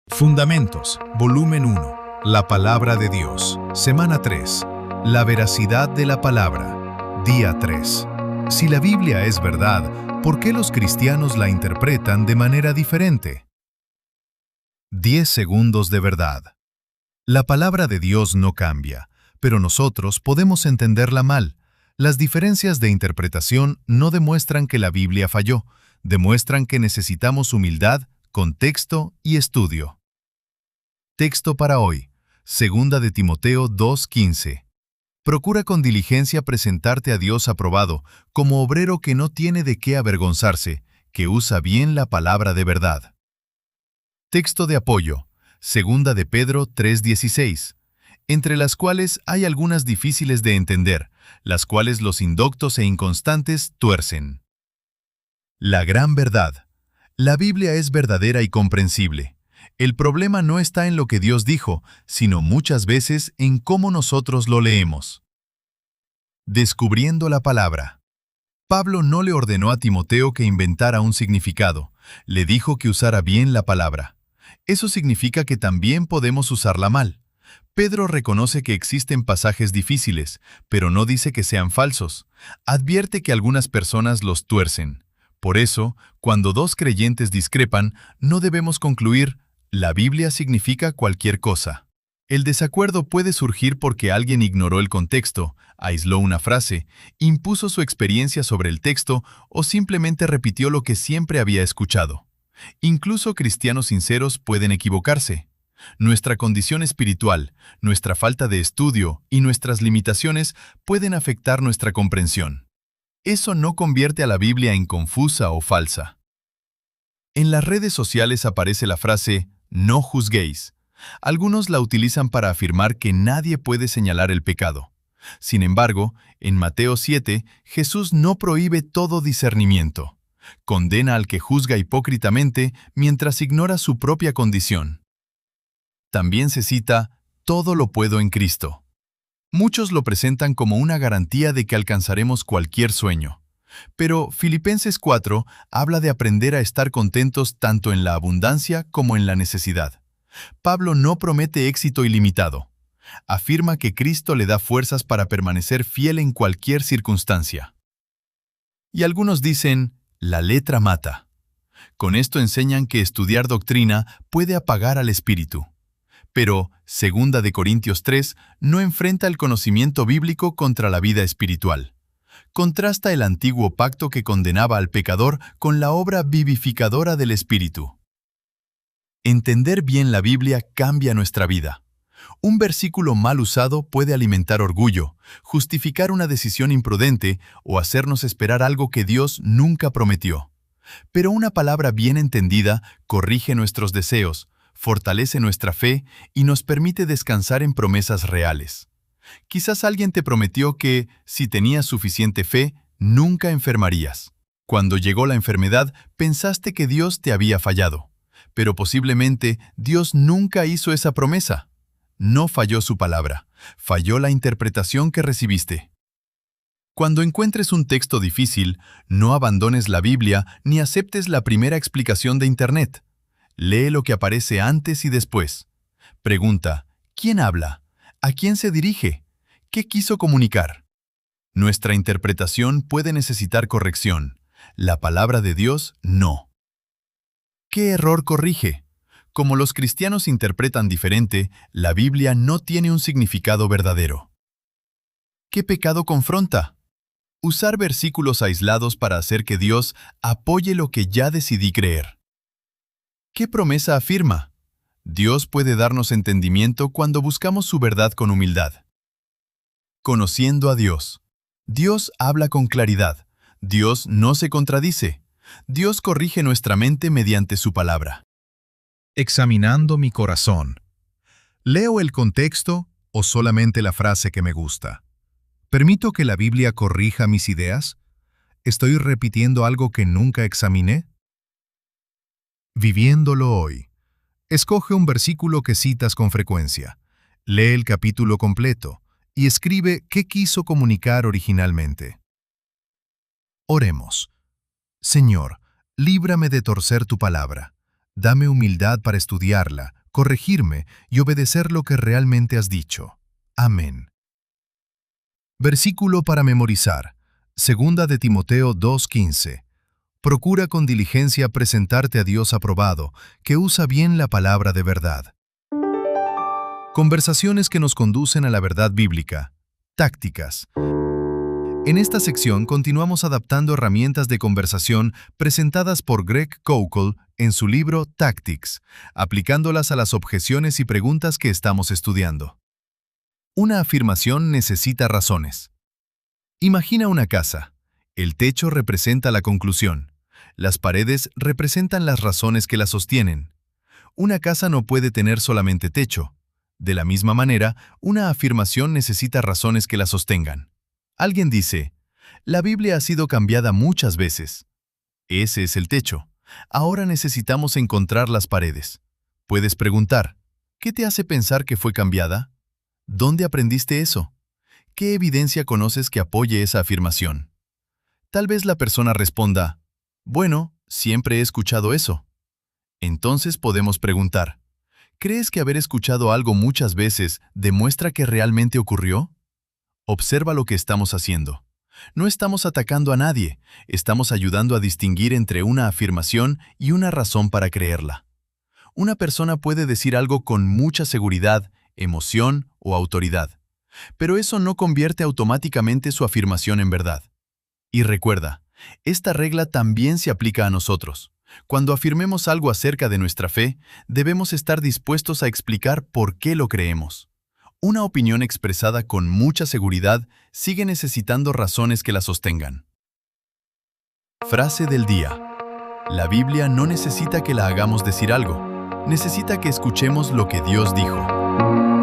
Fundamentos, volumen 1. La palabra de Dios. Semana 3. La veracidad de la palabra. Día 3. Si la Biblia es verdad, ¿por qué los cristianos la interpretan de manera diferente? 10 segundos de verdad. La palabra de Dios no cambia, pero nosotros podemos entenderla mal. Las diferencias de interpretación no demuestran que la Biblia falló, demuestran que necesitamos humildad, contexto y estudio. Texto para hoy. Segunda de Timoteo 2:15. Procura con diligencia presentarte a Dios aprobado, como obrero que no tiene de qué avergonzarse, que usa bien la palabra de verdad. Texto de apoyo. Segunda de Pedro 3:16. Entre las cuales hay algunas difíciles de entender, las cuales los indoctos e inconstantes tuercen. La gran verdad. La Biblia es verdadera y comprensible. El problema no está en lo que Dios dijo, sino muchas veces en cómo nosotros lo leemos. Descubriendo la palabra. Pablo no le ordenó a Timoteo que inventara un significado, le dijo que usara bien la palabra. Eso significa que también podemos usarla mal. Pedro reconoce que existen pasajes difíciles, pero no dice que sean falsos. Advierte que algunas personas los tuercen. Por eso, cuando dos creyentes discrepan, no debemos concluir, la Biblia significa cualquier cosa. El desacuerdo puede surgir porque alguien ignoró el contexto, aisló una frase, impuso su experiencia sobre el texto o simplemente repitió lo que siempre había escuchado. Incluso cristianos sinceros pueden equivocarse. Nuestra condición espiritual, nuestra falta de estudio y nuestras limitaciones pueden afectar nuestra comprensión. Eso no convierte a la Biblia en confusa o falsa. En las redes sociales aparece la frase «no juzguéis». Algunos la utilizan para afirmar que nadie puede señalar el pecado. Sin embargo, en Mateo 7, Jesús no prohíbe todo discernimiento. Condena al que juzga hipócritamente mientras ignora su propia condición. También se cita «todo lo puedo en Cristo». Muchos lo presentan como una garantía de que alcanzaremos cualquier sueño. Pero Filipenses 4 habla de aprender a estar contentos tanto en la abundancia como en la necesidad. Pablo no promete éxito ilimitado. Afirma que Cristo le da fuerzas para permanecer fiel en cualquier circunstancia. Y algunos dicen, la letra mata. Con esto enseñan que estudiar doctrina puede apagar al espíritu. Pero, 2 de Corintios 3, no enfrenta el conocimiento bíblico contra la vida espiritual. Contrasta el antiguo pacto que condenaba al pecador con la obra vivificadora del Espíritu. Entender bien la Biblia cambia nuestra vida. Un versículo mal usado puede alimentar orgullo, justificar una decisión imprudente o hacernos esperar algo que Dios nunca prometió. Pero una palabra bien entendida corrige nuestros deseos, fortalece nuestra fe y nos permite descansar en promesas reales. Quizás alguien te prometió que, si tenías suficiente fe, nunca enfermarías. Cuando llegó la enfermedad, pensaste que Dios te había fallado. Pero posiblemente Dios nunca hizo esa promesa. No falló su palabra, falló la interpretación que recibiste. Cuando encuentres un texto difícil, no abandones la Biblia ni aceptes la primera explicación de Internet. Lee lo que aparece antes y después. Pregunta, ¿quién habla? ¿A quién se dirige? ¿Qué quiso comunicar? Nuestra interpretación puede necesitar corrección. La palabra de Dios, no. ¿Qué error corrige? Como los cristianos interpretan diferente, la Biblia no tiene un significado verdadero. ¿Qué pecado confronta? Usar versículos aislados para hacer que Dios apoye lo que ya decidí creer. ¿Qué promesa afirma? Dios puede darnos entendimiento cuando buscamos su verdad con humildad. Conociendo a Dios. Dios habla con claridad. Dios no se contradice. Dios corrige nuestra mente mediante su palabra. Examinando mi corazón. ¿Leo el contexto o solamente la frase que me gusta? ¿Permito que la Biblia corrija mis ideas? ¿Estoy repitiendo algo que nunca examiné? Viviéndolo hoy. Escoge un versículo que citas con frecuencia. Lee el capítulo completo y escribe qué quiso comunicar originalmente. Oremos. Señor, líbrame de torcer tu palabra. Dame humildad para estudiarla, corregirme y obedecer lo que realmente has dicho. Amén. Versículo para memorizar. Segunda de Timoteo 2:15. Procura con diligencia presentarte a Dios aprobado, que usa bien la palabra de verdad. Conversaciones que nos conducen a la verdad bíblica. Tácticas. En esta sección continuamos adaptando herramientas de conversación presentadas por Greg Koukl en su libro Tactics, aplicándolas a las objeciones y preguntas que estamos estudiando. Una afirmación necesita razones. Imagina una casa. El techo representa la conclusión. Las paredes representan las razones que la sostienen. Una casa no puede tener solamente techo. De la misma manera, una afirmación necesita razones que la sostengan. Alguien dice, la Biblia ha sido cambiada muchas veces. Ese es el techo. Ahora necesitamos encontrar las paredes. Puedes preguntar, ¿qué te hace pensar que fue cambiada? ¿Dónde aprendiste eso? ¿Qué evidencia conoces que apoye esa afirmación? Tal vez la persona responda, bueno, siempre he escuchado eso. Entonces podemos preguntar, ¿crees que haber escuchado algo muchas veces demuestra que realmente ocurrió? Observa lo que estamos haciendo. No estamos atacando a nadie, estamos ayudando a distinguir entre una afirmación y una razón para creerla. Una persona puede decir algo con mucha seguridad, emoción o autoridad, pero eso no convierte automáticamente su afirmación en verdad. Y recuerda, esta regla también se aplica a nosotros. Cuando afirmemos algo acerca de nuestra fe, debemos estar dispuestos a explicar por qué lo creemos. Una opinión expresada con mucha seguridad sigue necesitando razones que la sostengan. Frase del día. La Biblia no necesita que la hagamos decir algo. Necesita que escuchemos lo que Dios dijo.